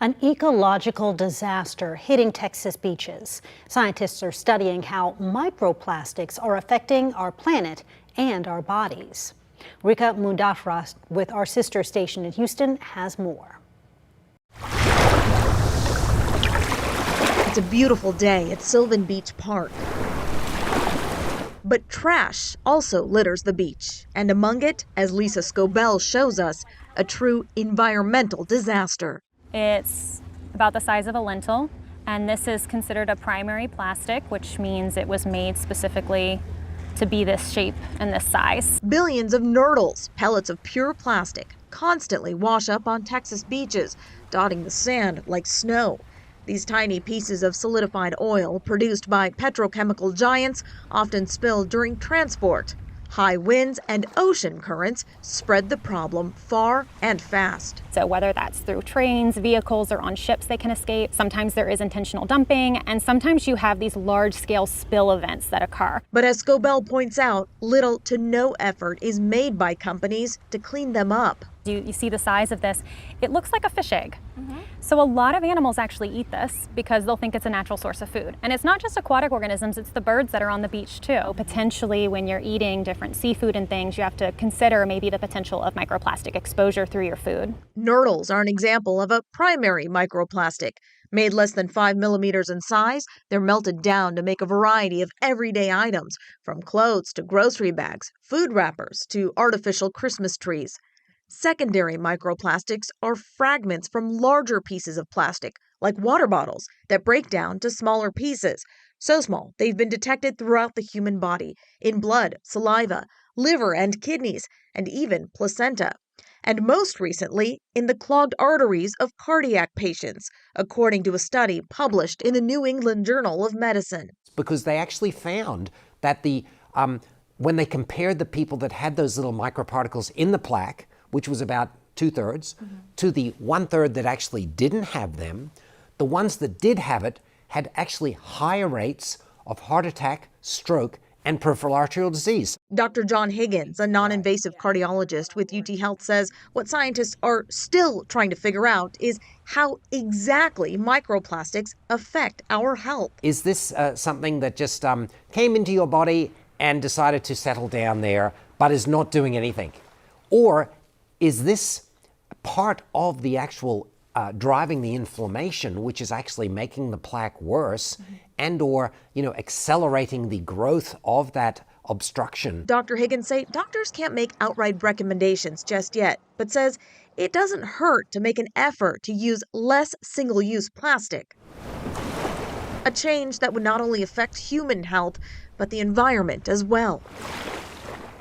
An ecological disaster hitting Texas beaches. Scientists are studying how microplastics are affecting our planet and our bodies. Rika Mudafra with our sister station in Houston has more. It's a beautiful day at Sylvan Beach Park. But trash also litters the beach, and among it, as Lisa Scobell shows us, a true environmental disaster. It's about the size of a lentil, and this is considered a primary plastic, which means it was made specifically to be this shape and this size. Billions of nurdles, pellets of pure plastic, constantly wash up on Texas beaches, dotting the sand like snow. These tiny pieces of solidified oil produced by petrochemical giants often spill during transport. High winds and ocean currents spread the problem far and fast. So whether that's through trains, vehicles, or on ships, they can escape. Sometimes there is intentional dumping, and sometimes you have these large-scale spill events that occur. But as Scobell points out, little to no effort is made by companies to clean them up. You see the size of this. It looks like a fish egg. So a lot of animals actually eat this because they'll think it's a natural source of food. And it's not just aquatic organisms, it's the birds that are on the beach too. Potentially when you're eating different seafood and things, you have to consider maybe the potential of microplastic exposure through your food. Nurdles are an example of a primary microplastic. Made less than 5 millimeters in size, they're melted down to make a variety of everyday items, from clothes to grocery bags, food wrappers to artificial Christmas trees. Secondary microplastics are fragments from larger pieces of plastic, like water bottles, that break down to smaller pieces. So small, they've been detected throughout the human body, in blood, saliva, liver and kidneys, and even placenta. And most recently, in the clogged arteries of cardiac patients, according to a study published in the New England Journal of Medicine. Because they actually found that when they compared the people that had those little microparticles in the plaque, which was about 2/3, to the 1/3 that actually didn't have them, the ones that did have it had actually higher rates of heart attack, stroke, and peripheral arterial disease. Dr. John Higgins, a non-invasive cardiologist with UT Health, says what scientists are still trying to figure out is how exactly microplastics affect our health. Is this something that just came into your body and decided to settle down there, but is not doing anything? Or is this part of the actual driving the inflammation, which is actually making the plaque worse and or accelerating the growth of that obstruction? Dr. Higgins says doctors can't make outright recommendations just yet, but says it doesn't hurt to make an effort to use less single-use plastic. A change that would not only affect human health, but the environment as well.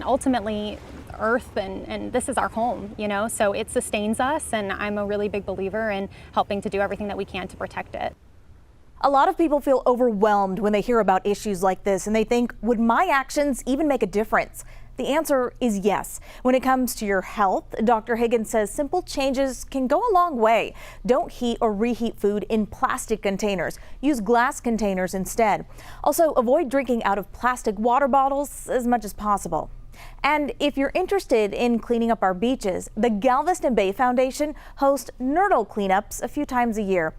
Ultimately, Earth and this is our home, so it sustains us, and I'm a really big believer in helping to do everything that we can to protect it. A lot of people feel overwhelmed when they hear about issues like this, and they think, would my actions even make a difference? The answer is yes. When it comes to your health, Dr. Higgins says simple changes can go a long way. Don't heat or reheat food in plastic containers. Use glass containers instead. Also, avoid drinking out of plastic water bottles as much as possible. And if you're interested in cleaning up our beaches, the Galveston Bay Foundation hosts nurdle cleanups a few times a year.